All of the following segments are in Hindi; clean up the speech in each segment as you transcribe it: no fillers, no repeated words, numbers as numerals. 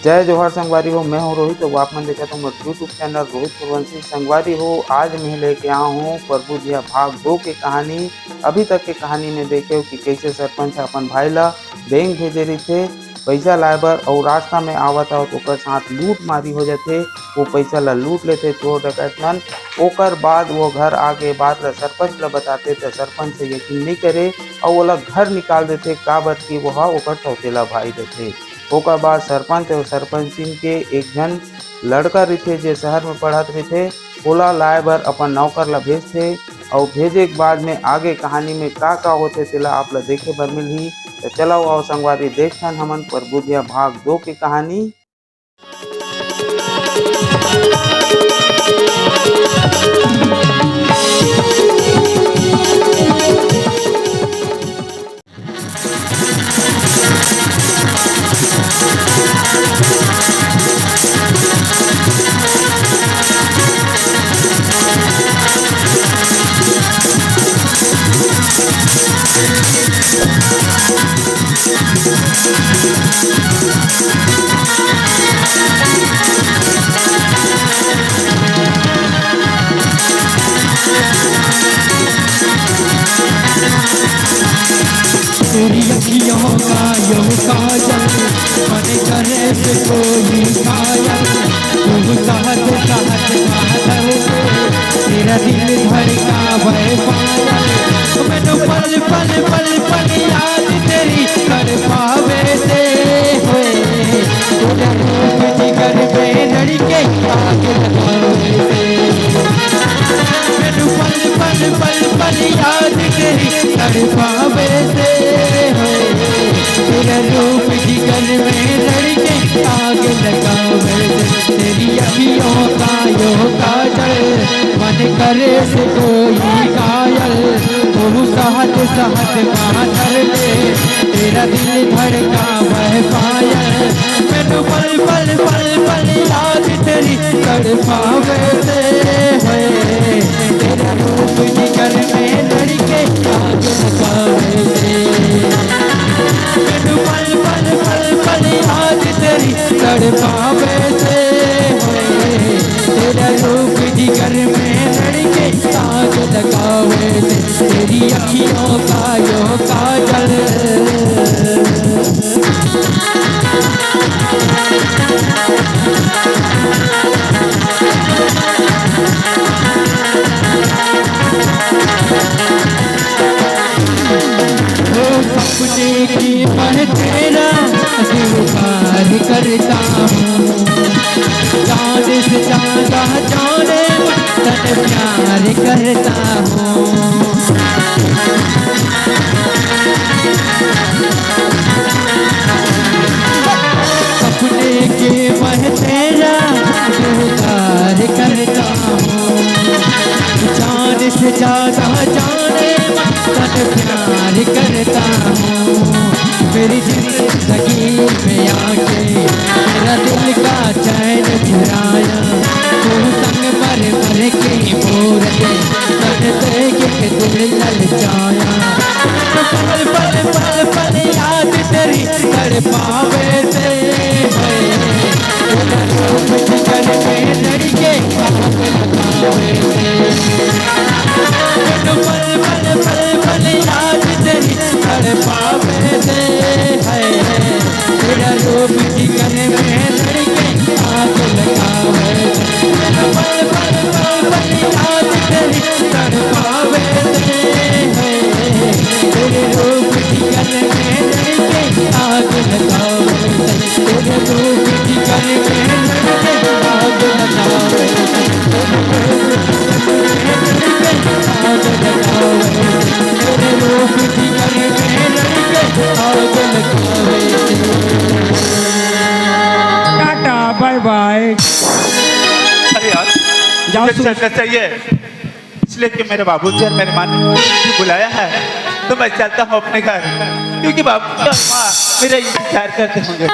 जय जोहार संगवारी हो, मैं हूँ रोहित। तो आप मन देखा तो मेरे यूट्यूब चैनल रोहित सूर्यवंशी। संगवारी हो, आज मैं लेके आया हूँ प्रभु जिया भाग 2 की कहानी। अभी तक की कहानी में देखे हो कि कैसे सरपंच अपन भाई ला बैंक भेजे रही थे पैसा लाए बर, और रास्ता में आवत हो तो ओकर साथ लूट मारी हो जाते। वो पैसा ला लूट लेते चोर डकैत मन। ओकर बाद वो घर आके बात ला सरपंच ला बताते तो सरपंच से यकीन नहीं करे और वो ला घर निकाल देते, काबर की वो ओकर सौतेला भाई रहते। ओकर बाद सरपंच और सरपंचिन के एक जन लड़का रहिथे जे शहर में पढ़त रहिथे, ओला लाए बर अपन नौकर ला भेजथे। और भेजे के बाद में आगे कहानी में का होते तेला आप ला देखे बर मिलही। तो चलो आओ संगवारी देखथन हमन प्रभु जिया भाग 2 की कहानी। तेरी अखियों का यो काजल मन करे से कोई कायल, तू साथ साथ माधव तेरा दिल धड़का भय पायल। मैनू पल पल पल पल याद तेरी कर पावे दे होए, तेरा रूप जिगर में लड़के आग लगावे दे। मैनू पल पल पल पल याद तेरी कर पावे दे, तेरा रूप जिगर में लड़के आग लगावे दे। तेरी अखियों का यो काजल मन करे से कोई कायल, तू सहज सहज माधर ले तेरा दिल धड़का वह पायल। मैनू पल पल पल पल याद तेरी तड़पावे दे होए, तेरा रूप जिगर में लड़के आग लगावे दे। मैनू पल पल पल पल याद तेरी तड़पावे दे होए, तेरा रूप जिगर में लड़के आग लगावे दे। तेरी अखियों का यो काजल सपने की पर तेरा दीवार करता हूँ, चाँद से ज्यादा जाने तन प्यार करता हूँ। सपने के मैं तेरा दीवार करता हूँ, चाँद से ज्यादा जाने तन प्यार करता हूँ। मेरी जिंदगी में आके मेरा दिल का चैन चुराया, तू संग मर मर के मोर के तन देख के दिल ललचाया। पल पल पल पल याद तेरी तड़पावे दे होए, तेरा रूप जिगर में लड़के आग लगावे दे। पल पल पल पल याद तेरी तड़पावे दे है, तेरा रूप जिगर में लड़के आग लगावे दे। पल पल पल पल याद तेरी तड़पावे दे है, तेरे रूप जिगर में लड़के आग लगावे दे। तेरे रूप जिगर में लड़के आग लगावे दे, आग लगावे दे। तेरे रूप जिगर में लड़के आग लगावे दे। Tata bye bye. अरे यार जाओ मुझे चलना चाहिए, इसलिए कि मेरे बाबूजी और मेरे माँ ने बुलाया है तो मैं चलता हूँ अपने घर, क्योंकि बाबू और माँ मेरा इंतजार करते होंगे।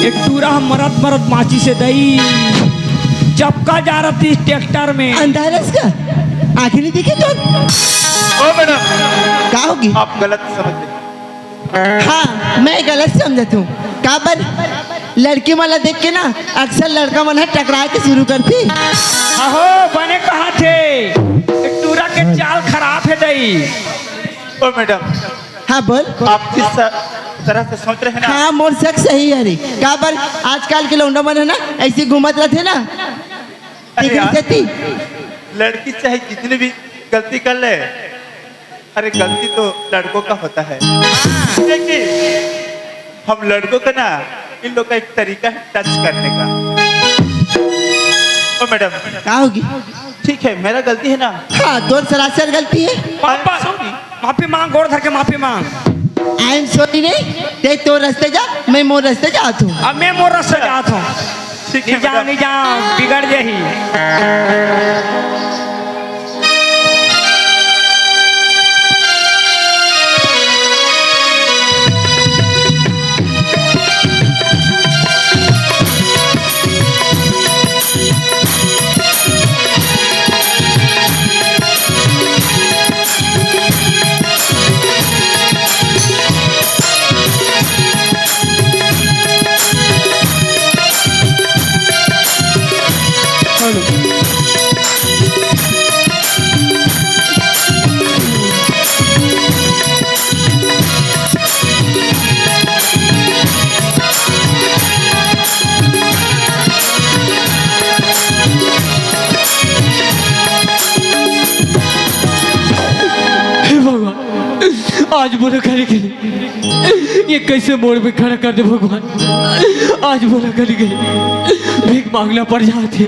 एक टूरा मरद मरद माची से दई चपका जा रहा थी ट्रैक्टर में। अंधारस का आंखें नहीं दिखी तो ओ मैडम, क्या होगी? आप गलत समझते। हाँ मैं गलत समझत हूँ। काबर लड़की वाला देख के ना अक्सर लड़का वाला टकरा के शुरू करती। अहो बने कहा थे एक टूरा के चाल खराब है दई। ओ मैडम, हाँ बोल। आप जिस तरह से सोच रहे हैं ना, हाँ मोर शक सही है रे। काबर आजकल के लौंडा मन है ना ऐसे घूमत रहते ना अरे यार, थी। लड़की चाहे जितनी भी गलती कर ले, अरे गलती तो लड़कों का होता है। लेकिन हम लड़कों का ना इन लोग का एक तरीका है टच करने का। ओ मैडम, क्या होगी? ठीक है मेरा गलती है ना। हाँ तो सरासर गलती है। पापा माफी मांग, गोड़ धर के माफी मांग। आई एम सॉरी नहीं ते तो रास्ते जा मैं मोर रास्ते जात हूँ। अब मैं मोर रास्ते जाता हूँ। ठीक है नहीं जा मैडम। नहीं जा बिगड़ जाही। आज बोला करे ये कैसे मोड़ में खड़ा कर दे भगवान। आज बोला करे भीख मांगना पड़ जाते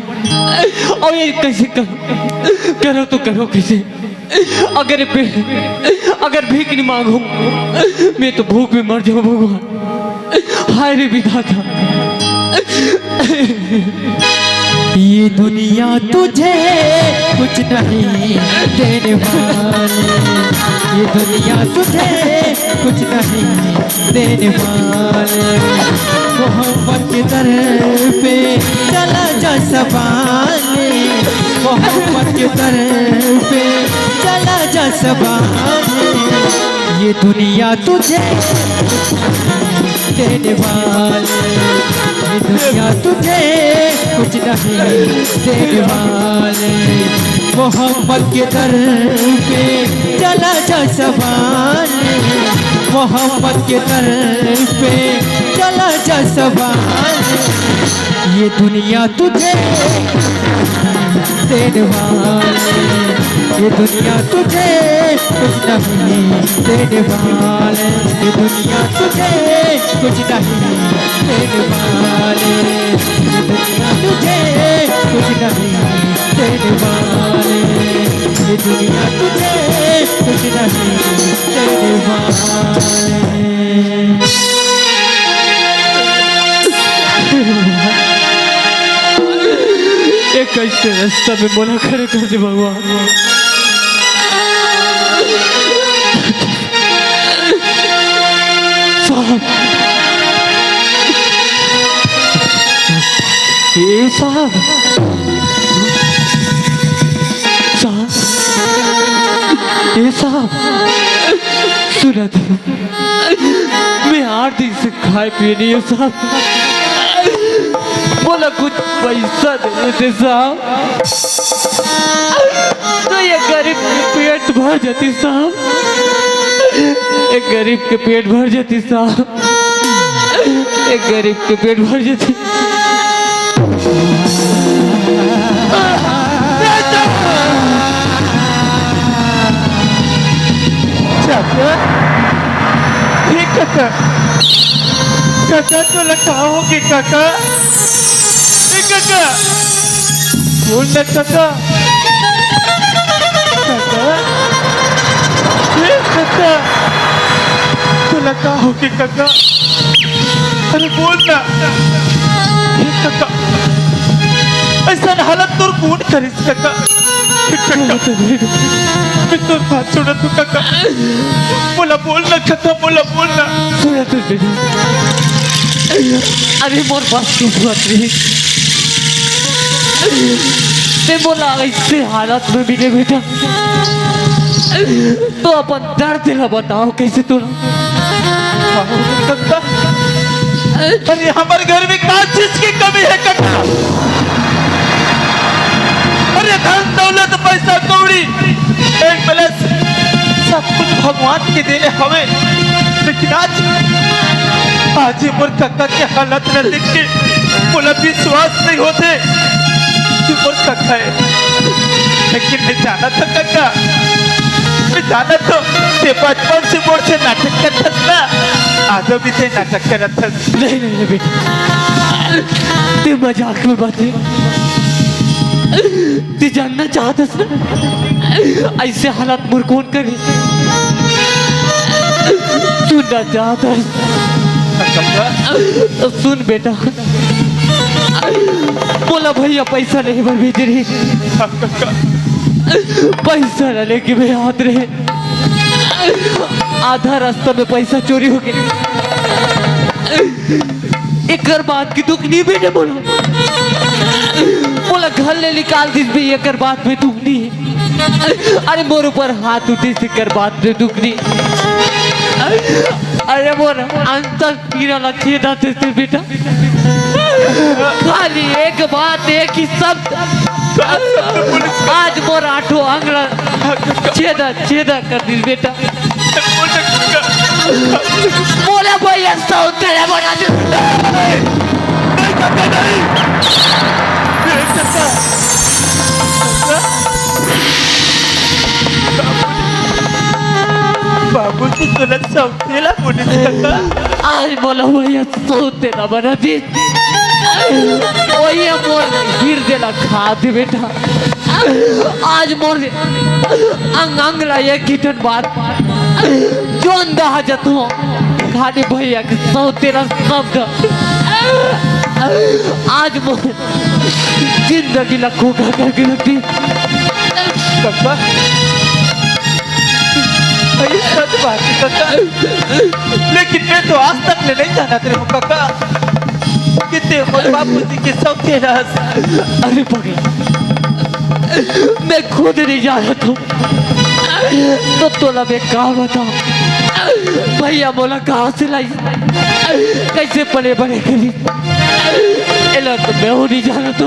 और ये कैसे करो तो करो कैसे। अगर भीख नहीं मांगू मैं तो भूख में मर जाऊं भगवान। हाय रे विधाता, ये दुनिया तुझे कुछ नहीं देने वाली, ये दुनिया तुझे कुछ नहीं देने वाली। मोहब्बत के दर पे चला जा सवाले, मोहब्बत के दर पे चला जा सवाले। ये दुनिया तुझे देने वाली, ये दुनिया तुझे कुछ नहीं देने वाले। मोहब्बत के दर पे चला जा सवाले, मोहब्बत के दर पे चला जा सवाले। ये दुनिया तुझे देने वाले, ये दुनिया तुझे कुछ नहीं देने वाले, ये दुनिया तुझे कुछ नहीं देने वाले, ये दुनिया तुझे कुछ नहीं देने वाले, ये दुनिया तुझे कुछ नहीं देने वाले। एक कैसे रास्ता में मोला खड़े कर दे भगवान। साहब ये साहब ये साहब सुना था मैं 8 दिन से खाए पिए नहीं हूँ साहब। बोला कुछ पैसा दे देते साहब तो ये गरीब के पेट भर जाती साहब, एक गरीब के पेट भर जाती साहब, एक गरीब के पेट भर जाती। काका काका तो लगाओगे काका, काका बोल ना काका, काका काका तो लगाओगे काका, अरे बोल ना काका, ऐसा हालत तो कौन करिस काका। मैं तो बात सुना तू काका, बोला बोलना काका, बोला बोलना। अरे मोर बस की बात नहीं। ते बोला ऐसे हालत में मिले बेटा तो अपन दर्द दिला बताओ कैसे तू। कक्का अरे हमारे घर में कहाँ चीज की कमी है कक्का? अरे धन दौलत पैसा कौड़ी एक प्लस सब कुछ भगवान के देने हमें, लेकिन आज ये मोर कक्का के हालत न देख के बोला विश्वास नहीं होते कि मोर कक्का है। लेकिन मैं जाना था कक्का, मैं जाना तो ते बचपन से मोर से नाटक करता ना, आज भी ते नाटक करता। नहीं नहीं बेटा ते मजाक में बात है। ते जानना चाहता था ऐसे हालात मोर कौन करे, सुनना चाहता सुन बेटा। बोला भैया पैसा नहीं भर भेज रही, पैसा न लेके मैं हाथ रहे, आधा रास्ता में पैसा चोरी हो गया। एक बात की दुख नहीं बेटे बोला घर ले निकाल दी भी एक बात में दुख नहीं है। अरे मोर ऊपर हाथ उठे से कर बात में दुख नहीं। अरे मोर अंतर पीरा लच्छे दाते से बेटा खाली एक बात एक ही शब्द आज मोर आठों आंगड़ा छेदा छेदा कर दी बेटा। बोला भैया सौ तेरे बना दे। बाबू की तुलत सौतेला पुलिस कक्का आज बोला भैया सौ तेरा बना दी। वही मोर गिर देला खा दे बेटा। आज मोर अंग अंग ला ये कीटन बात जोन दहा जतू खाली भैया के सौ तेरा शब्द आज मोर जिंदगी ला खोखा करके रखती। कक्का ये सच बात है कक्का, लेकिन मैं तो आज तक ले नहीं जाना तेरे को कक्का कितने मोर बापू जी के सौ तेरा। अरे पगला मैं खुद नहीं जाना था तो तोला मैं कहा बताओ भैया बोला कहाँ से लाई कैसे पले बड़े करी एला तो मैं हो नहीं जाना तो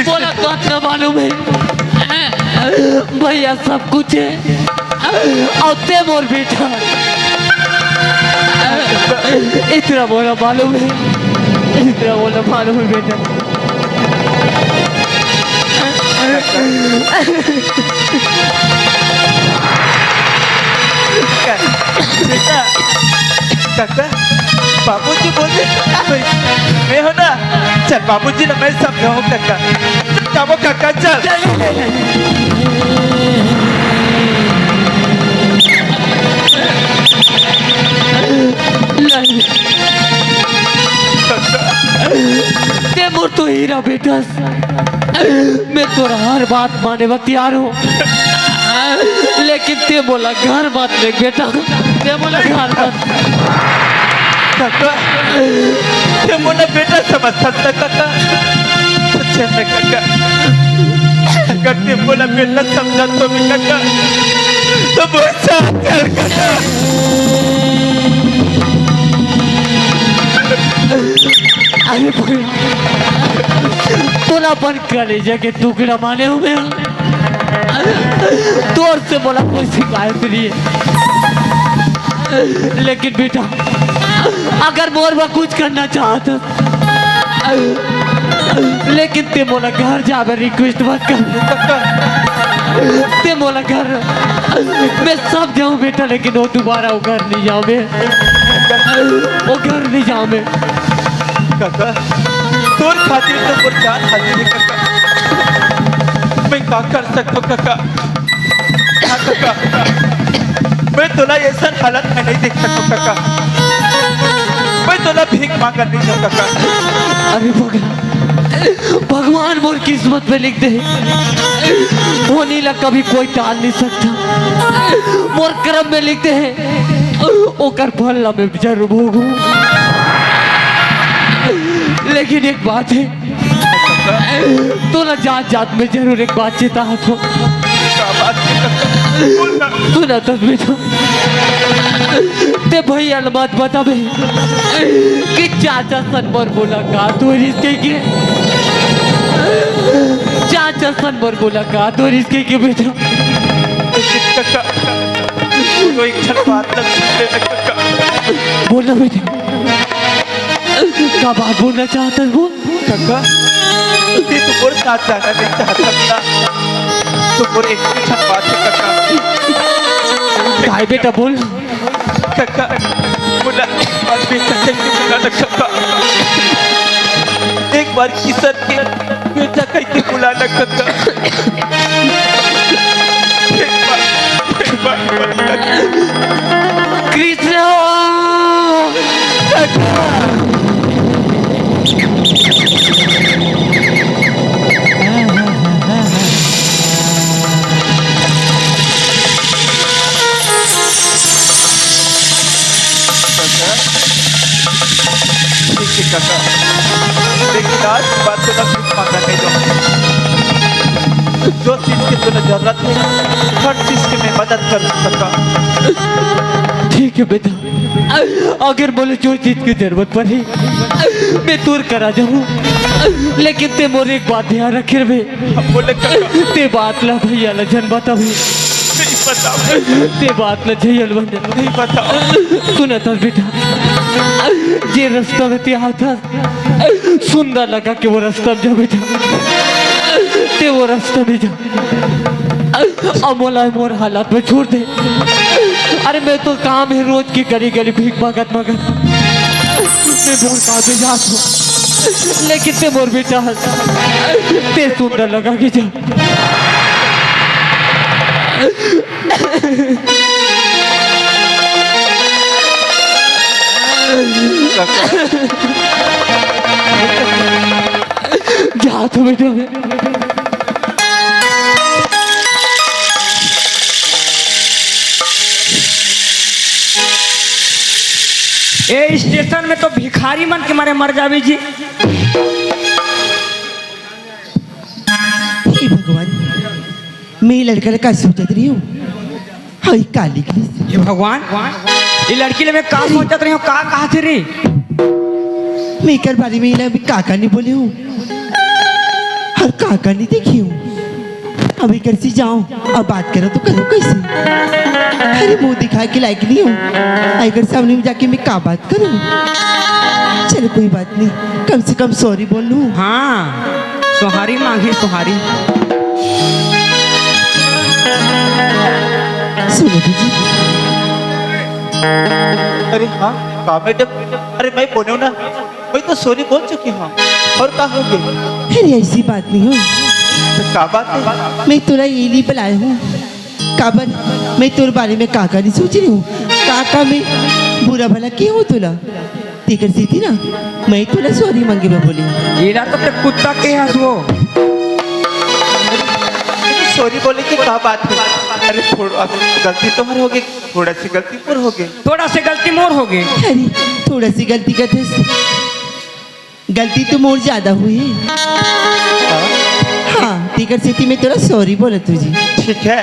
बोला बात ना मालूम है भैया सब कुछ है और ते मोर बेटा इतना बोला मालूम है, इतना बोला मालूम है बेटा। बेटा कक्का बाबूजी बोलते मैं हो ना, चल बाबूजी ना मैं समझाऊं कक्का, जाओ कक्का चल। ते मोर तो हीरा बेटा मैं तोरा हर बात माने में तैयार हूँ, लेकिन ते बोला घर बात में बेटा, ते बोला घर बात कक्का ते बोला बेटा समझ सकता कक्का सच्चे में कक्का, अगर ते बोला बेटा समझा तो भी कक्का तो बोझा कर कक्का। अरे तोला बन कलेजा के टुकड़ा माने हुए तोर से बोला कोई शिकायत नहीं है, लेकिन बेटा अगर मोरबा कुछ करना चाहता लेकिन ते बोला घर जावे रिक्वेस्ट मत कर, ते बोला घर मैं सब जाऊं बेटा लेकिन वो दोबारा वो घर नहीं जाऊं मैं, वो घर नहीं जाऊं मैं कक्का। तोर खातिर तो मोर जान हाजिर है कक्का, मैं क्या कर सकता हूँ कक्का। हाँ कक्का मैं तोला ऐसा हालत में नहीं देख सकता कक्का, मैं तोला भीख मांग नहीं सकता कक्का। अरे भगवान मोर किस्मत में लिख दे होने लगा कभी कोई टाल नहीं सकता, मोर कर्म में लिखते हैं ओकर फल ला मैं जरूर भोगू, लेकिन एक बात है, तो ना जात जात में जरूर एक बात चेता हो। क्या बात है काका? बोलना। तू ना तो बेटा ते भैया मत बता बे कि चाचा सनबर मुलाकात हो इसके के, चाचा सनबर मुलाकात हो इसके के बेटा। लेकिन काका तो एक क्षण बात तक सुन ले काका। बोलना बेटा, क्या बात बोलना चाहता है बोल। काका ये तो मोर साथ जाना नहीं चाहता था, तो मोर एक क्षण बात है काका। काय बेटा बोल। काका बोला और बेटा चल के बोला ना काका, एक बार किसन के बेटा कह के बुला ना काका। एक बार बोला कृष्ण काका, लेकिन आज बात तो ना कुछ मांगा नहीं जाऊँ। जो चीज की तुम्हें जरूरत है हर चीज की मैं मदद कर सकता। ठीक है बेटा, अगर बोले जो चीज की जरूरत पड़ी मैं दूर करा जाऊँ, लेकिन ते मोर एक बात ध्यान रखे बे। बोले काका ते बात ला भैया ला जन बता भी, नहीं बताओ, ते बात ला झयल बन नहीं बताओ। सुना था बेटा, जे रास्ता में ते आता सुंदर लगा कि वो रास्ता में जा बेटा, ते वो रास्ता में जा। अमोला मोर हालात में छोड़ दे। अरे मैं तो काम है रोज की गली गली भीख मांगत मांगत मैं मोर कहा पे जात हूँ, लेकिन ते मोर बेटा ते सुंदर लगा कि जा। जा तो बेटा ए स्टेशन में तो भिखारी मन के मारे मर जावे जी। हे भगवान, मैं लड़का का सोचत रही हूँ, हाय काली की ये भगवान, ये लड़की ले मैं का सोचत रही हूँ, का कहा थे रे? मैं कर बारे में ना काका नहीं बोले हूँ और काका नहीं देखी हूँ। अभी घर से जाऊँ अब बात करो तो करो कैसे? अरे मुंह दिखा के लायक नहीं हूँ, अगर सामने में जाके मैं क्या बात करूँ? चलो कोई बात नहीं, कम से कम सॉरी बोल लूँ। हाँ सुहारी मांगी सुहारी। सुनो दीदी, अरे हाँ का मैडम, अरे मैं बोलूँ ना, मैं तो सॉरी बोल चुकी हूँ और का हो गई? अरे ऐसी बात नहीं हो, तो का बात है? मैं तुरा ये लिए बुलाया हूँ काबर, मैं तुर बारे में काका नहीं सोच रही हूँ। काका में बुरा भला क्यों हो तुला? तेकर सी थी ना, मैं तुला सॉरी मांगे मैं बोली। ये तो ते कुत्ता के हंस वो। सॉरी बोले की क्या बात है? अरे थोड़ा गलती तुम्हारी हो गई, थोड़ा सी गलती पर हो गई। थोड़ा से गलती मोर हो गई। अरे थोड़ा सी गलती करते, गलती तो मोर ज्यादा हुई है। हाँ तेकर सी थी, मैं तुरा सॉरी बोला तुझी। ठीक है,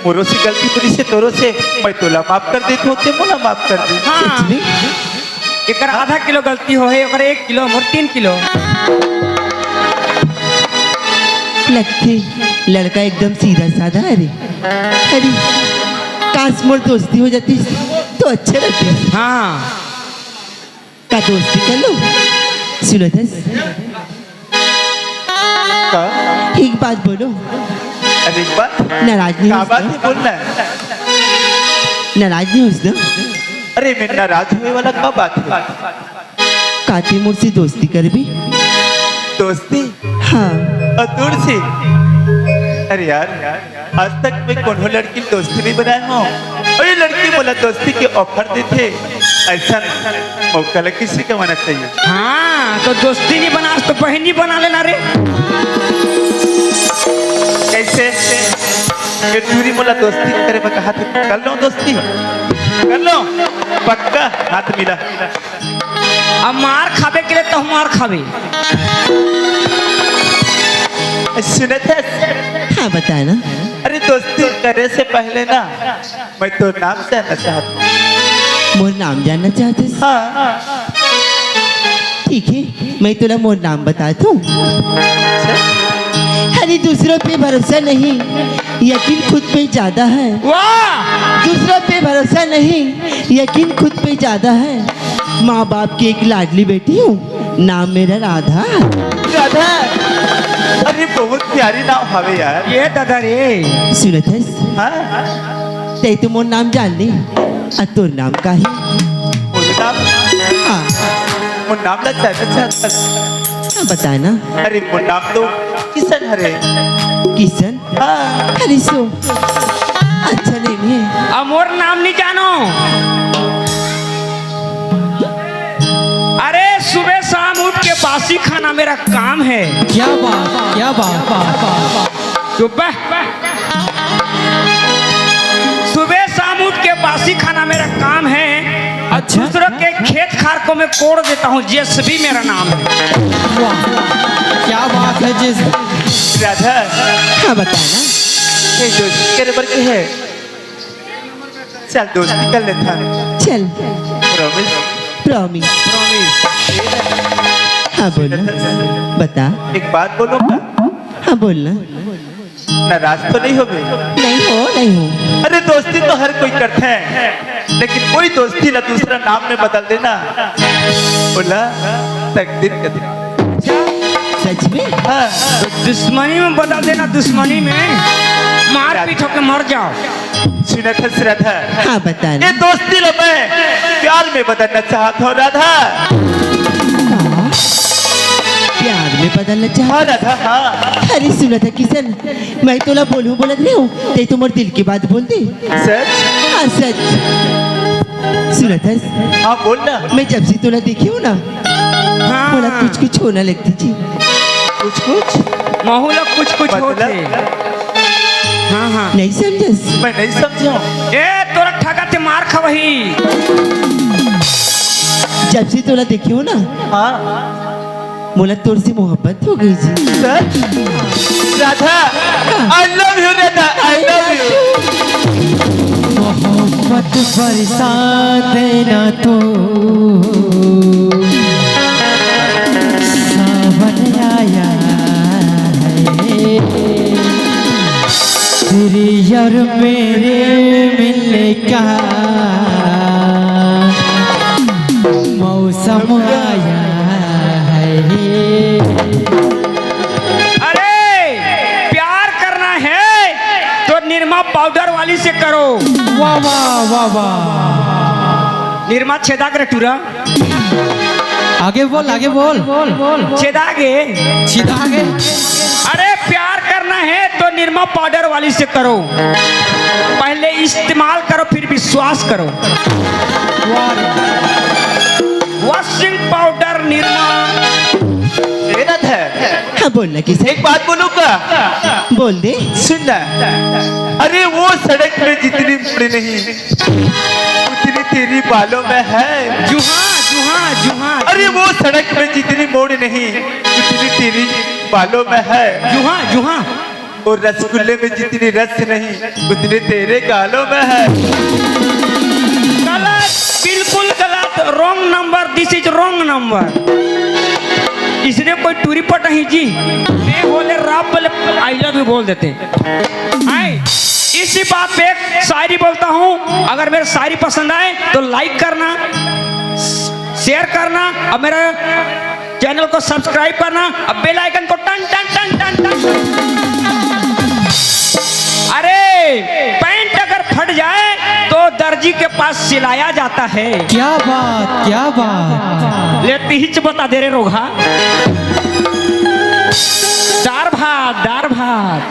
मोरो से गलती पूरी से तोरो से मैं तोला माफ कर देती हूँ, ते मोला माफ कर दी। हाँ सच में एक आधा किलो गलती हो है, 1 किलो मोर 3 किलो। लगते लड़का एकदम सीधा साधा। अरे अरे काश मोर दोस्ती हो जाती तो अच्छे लगते। हाँ का दोस्ती कर लो। सुनो दस, का? एक बात बोलो, अरे एक बात, नाराज नहीं क्या होस बात ना? है बोलना? नाराज नहीं होस ना? अरे मैं नाराज हुए वाला क्या बात है? काते मोर से दोस्ती कर भी? दोस्ती हाँ अतुर से? अरे यार आज तक मैं कोनो लड़की दोस्ती नहीं बनाया हूँ, और ये लड़की बोला दोस्ती के ऑफर देते, ऐसा मौका लग किसी का होना चाहिए। हाँ तो दोस्ती नहीं बना तो बहनी बना लेना रे। कैसे? ये दूरी बोला दोस्ती करे, मैं कहा था कर लो दोस्ती। कर लो पक्का हाथ मिला। अब मार खावे के लिए तो मार खावे। सुने थे? हाँ बताए ना। अरे दोस्ती करे से पहले ना मैं तो नाम जानना चाहता हूँ। मोर नाम जानना चाहते? हाँ ठीक है, मैं तुला मोर नाम बताता हूँ। अरे दूसरों पे भरोसा नहीं, यकीन खुद पे ज्यादा है। वाह, दूसरों पे भरोसा नहीं, यकीन खुद पे ज्यादा है। माँ बाप की एक लाडली बेटी हूँ, नाम मेरा राधा। राधा, अरे बहुत प्यारी नाम हवे यार। ये दादा रे। सुनत है? हाँ ते तो मोर नाम जान ली, और तोर नाम का है? मुझे नाम, हाँ मुझे नाम लग चाहता। हाँ बताए ना। अरे मुझे नाम तो किशन हरे। किशन? हाँ अरे सो अच्छा नहीं है। अब मोर नाम नहीं जानो। अरे सुबह शाम उठ के बासी खाना मेरा काम है। क्या बात, क्या बात। चुप है। सुबह शाम उठ के बासी खाना मेरा काम है। अच्छा। दूसरों के खेत खार को मैं कोड़ देता हूँ, जेसीबी मेरा नाम है। वाह, क्या बात है जिस। राधा, हाँ बताए ना। ये दोस्ती के नंबर के है। चल दोस्ती कर लेता। चल प्रॉमिस। प्रॉमिस। हाँ बोलना, बता। एक बात बोलूँगा, हाँ बोलना। नाराज तो नहीं हो गई? नहीं हो। अरे दोस्ती तो हर कोई करते हैं, लेकिन कोई दोस्ती ना दूसरा नाम में बदल देना बोला तकदीर का दिन। सच में? हाँ तो दुश्मनी में बदल देना, दुश्मनी में मार पीट होके मर जाओ। सुना था राधा, हाँ बताना। ये दोस्ती लो मैं प्यार में बदलना चाहता हूँ राधा। हाँ, प्यार में बदलना चाह। हाँ राधा हाँ। अरे सुना था किशन, मैं तोला बोलूं बोलत नहीं हूँ, ते तुम्हारे दिल की बात बोल दे। सच? हाँ सच। सुना था, हाँ बोलना। मैं जब से तोला देखी हूँ ना, बोला हाँ, कुछ कुछ होना लगती जी। कुछ कुछ माहौल कुछ कुछ होते। हाँ हाँ, नहीं समझस? मैं नहीं समझा। ए तोरा ठगा ते मार खा वही। जब से तोला देखी हूँ ना, हाँ बोला तोर से मोहब्बत हो गई जी। सच? Radha I love you Radha, I love you. मोहब्बत बरसा देना तो सावन आया है, तेरे और मेरे मिलने का मौसम आया है। अरे प्यार करना है तो निरमा पाउडर वाली से करो। वाह वाह वाह वाह। निरमा छेदा करे टूरा, आगे बोल, आगे बोल। छेदा गे। सीधा आगे। अरे प्यार करना है तो निरमा पाउडर वाली से करो। पहले इस्तेमाल करो फिर विश्वास करो। Washing powder Nirma. राधा हाँ बोलना किशन, एक बात बोलूँगा, बोल दे। सुनना। अरे वो सड़क में जितनी मुड़ नहीं उतनी तेरी बालों में है। जुहा जुहा जुहा। अरे वो सड़क में जितनी मोड़ नहीं उतनी तेरी बालों में है। जुहा जुहा। और रसगुल्ले में जितनी रस नहीं उतनी तेरे गालों में है। गलत, बिल्कुल गलत। Wrong number, this is wrong number. इसने कोई टूरी पट नहीं जी। मैं बोले राब बोले आई लव यू बोल देते। आए इसी बात पे एक शायरी बोलता हूँ। अगर मेरे शायरी पसंद आए तो लाइक करना, शेयर करना, और मेरे चैनल को सब्सक्राइब करना, और बेल आइकन को टन टन टन टन टन। अरे पैंट अगर फट जाए तो दर्जी के पास सिलाया जाता है। क्या बात, क्या बात। लेती हिच बता दे रे रोगा। दार भात, दार भात।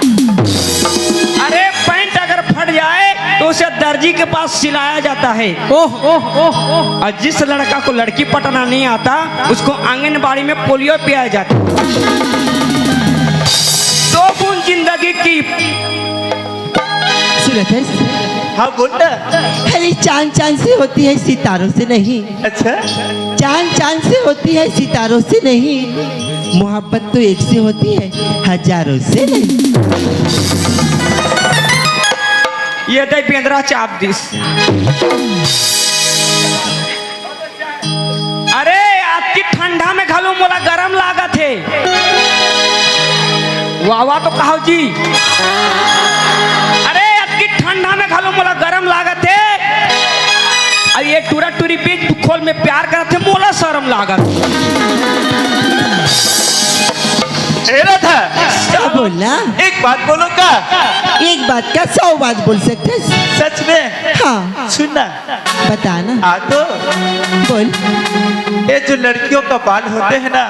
अरे पैंट अगर फट जाए तो उसे दर्जी के पास सिलाया जाता है। ओह ओह ओह ओह। और जिस लड़का को लड़की पटाना नहीं आता उसको आंगनबाड़ी में पोलियो पिलाया जाता है। 2 बूंद जिंदगी की। सुना था, हाँ बोलना। अरे चांद चांद से होती है सितारों से नहीं, अच्छा चांद चांद से होती है सितारों से नहीं, मोहब्बत तो एक से होती है हजारों से नहीं। ये दे पेंद्रा चाप दिस। अरे आज की ठंडा में घालू मोला गरम लागत है। वाह वाह तो कहो जी। अरे आज की ठंडा में घालू मोला गरम लागत है। और ये टूरा टूरी बीच खोल में प्यार करते मोला शर्म लागत। था क्या बोलना? एक बात बोलो का? एक बात का 100 बात बोल सकते हैं। सच में? हाँ सुनना बताना। हाँ तो बोल। ये जो लड़कियों का बाल होते हैं ना,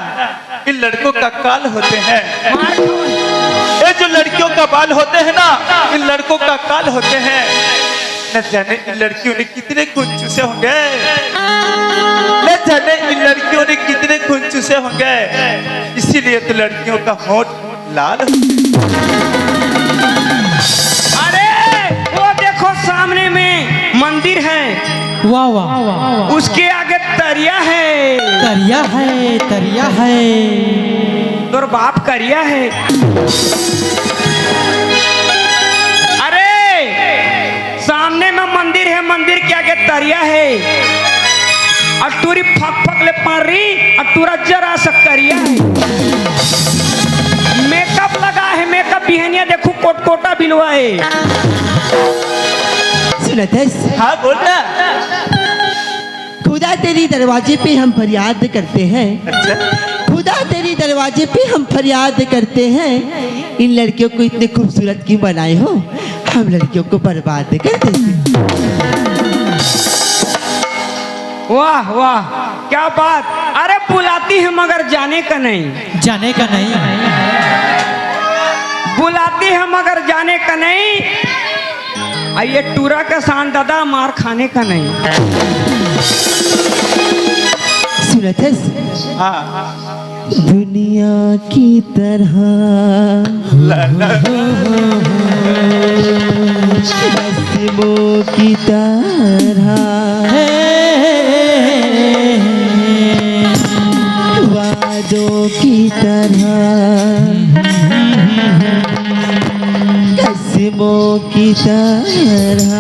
इन लड़कों का काल होते हैं। ये जो लड़कियों का बाल होते हैं ना, इन लड़कों का काल होते हैं। न जाने इन लड़कियों ने कितने खून चूसे होंगे, न जाने इन लड़कियों ने कितने खून चूसे होंगे। इसीलिए तो लड़कियों का होंठ लाल। अरे वो देखो सामने में मंदिर है। वाह वाह, उसके आगे तरिया है। तरिया है, तरिया है। तोर बाप करिया है। अरे सामने में मंदिर है, मंदिर के आगे तरिया है। अटूरी फक फक ले पारी, अटूरा जरा सा करिया है। मेकअप लगा है, मेकअप बिहनिया देखो कोट कोटा बिलवा है। सुनत है? हाँ बोलना। खुदा तेरी दरवाजे पे हम फरियाद करते हैं। अच्छा खुदा तेरी दरवाजे पे हम फरियाद करते हैं। इन लड़कियों को इतने खूबसूरत क्यों बनाए हो? हम लड़कियों को बर्बाद कर देते। वाह वाह क्या बात। अरे बुलाती है मगर जाने का नहीं। जाने का नहीं। बुलाती है मगर जाने का नहीं। और ये टूरा का शान दादा मार खाने का नहीं। सुनत है? हाँ दुनिया की तरह रस्मों की तरह वादों की तरह रस्मों की तरह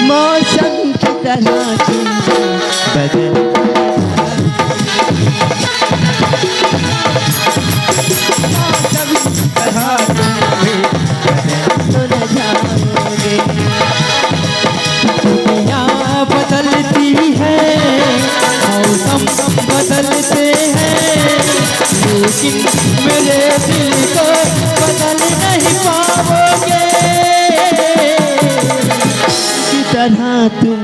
मौसम की तरह बदल दुनिया बदलती है, मौसम बदलते हैं, लेकिन मेरे दिल को बदल नहीं पाओगे। की तरह तुम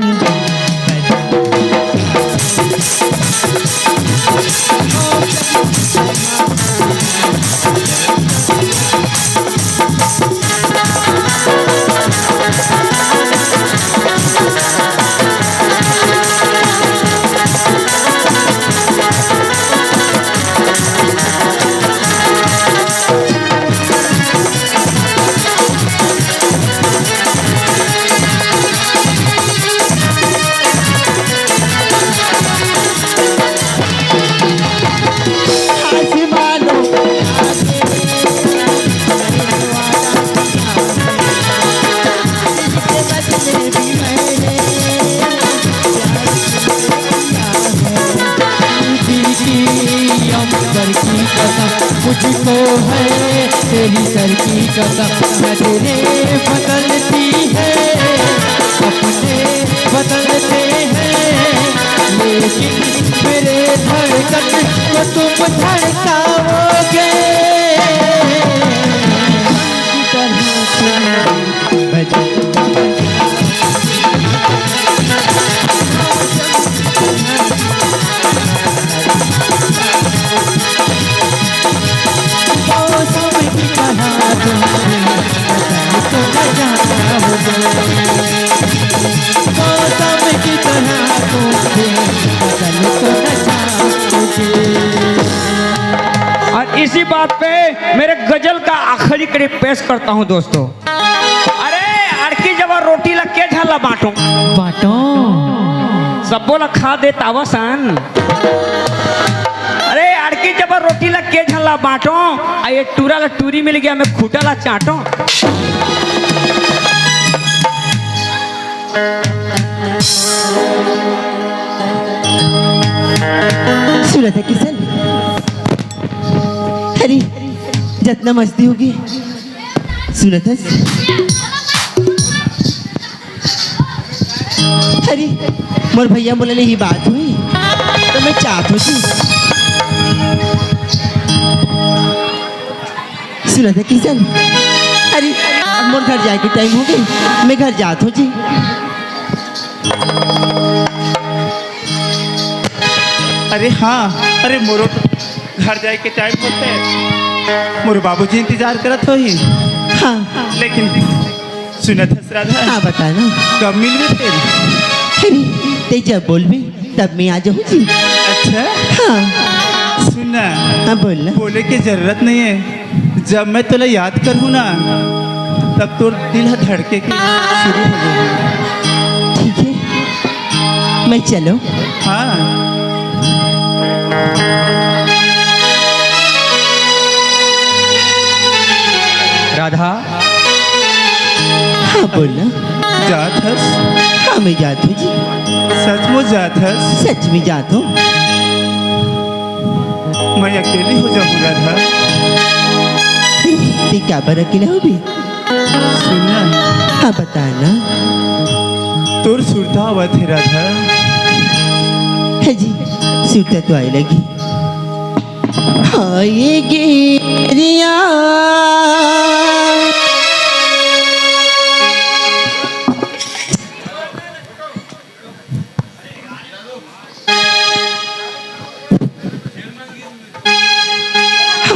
मुझको है तेरी सर की कसम, मैं तेरे बदलती है, अपने बदलते हैं, लेकिन मेरे धड़कन को तुम धड़काओगे। और इसी बात पे मेरे गजल का आखिरी कड़ी पेश करता हूँ दोस्तों। अरे अड़की जब रोटी ला के झाला बांटो बाटो सब बोला खा दे तावसन। अरे अड़की जब रोटी ला के झाला बांटो आ ये टूरा ला टूरी मिल गया मैं खूटा ला चाटो। सुना था किशन, अरे जितना मस्ती होगी सुना था। अरे मोर भैया बोले ही बात हुई तो मैं चाहत हो जी। सुना था किशन, अरे अब मोर घर जाए के टाइम हो गई, मैं घर जात हूँ जी। अरे हाँ, अरे मोरो घर जाए के टाइम होते मोर बाबूजी इंतजार करत हो ही। हाँ लेकिन सुनत है श्राद्धा, हाँ बता ना। कब मिलवे फिर? अरे ते जब बोलबे तब मैं आ जाऊँ जी। अच्छा हाँ सुनना, हाँ बोलना। बोले की जरूरत नहीं है। जब मैं तुला याद करूँ ना तब तो दिल धड़के के शुरू हो जाएगी। ठीक है मैं चलो। हाँ राधा हाँ बोलना। जात हस, हाँ मैं जात हूँ जी, सचमुच जात हस। सच में जात हूँ। मैं अकेली हो जाऊँ राधा? ते क्या बर अकेला हो भी? सुनना, हाँ बताना। तोर सुरता आवत है राधा। है जी सूटा तो आए लगी। हाँ ये गिरिया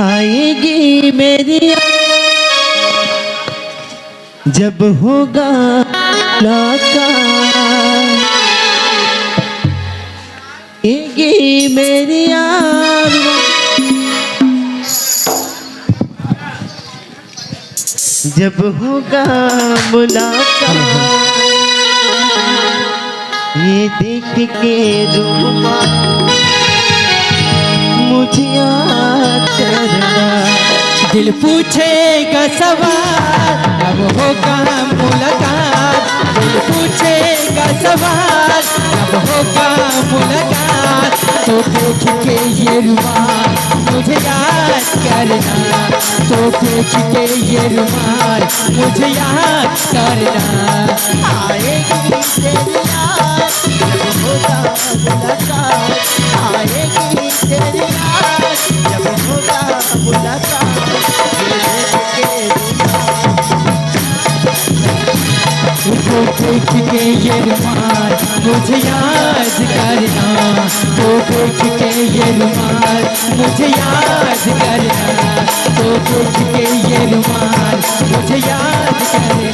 आएगी मेरी जब होगा लाका। आएगी मेरी जब होगा मुलाकात, ये देख के रूबा मुझे याद करना। दिल पूछेगा सवाल अब होगा मुलाकात। दिल पूछेगा सवाल अब होगा मुलाकात। तो देख के ये रुमाल मुझे याद करना। तो देख के ये रुमाल मुझे याद करना। आएगी तेरी याद जब होगा मुलाकात। आएगी तेरी याद जब होगा मुलाकात। तो देख के ये रुमाल मुझे याद करना। तो देख के ये रुमाल मुझे याद करना। तो देख के ये रुमाल मुझे याद करना।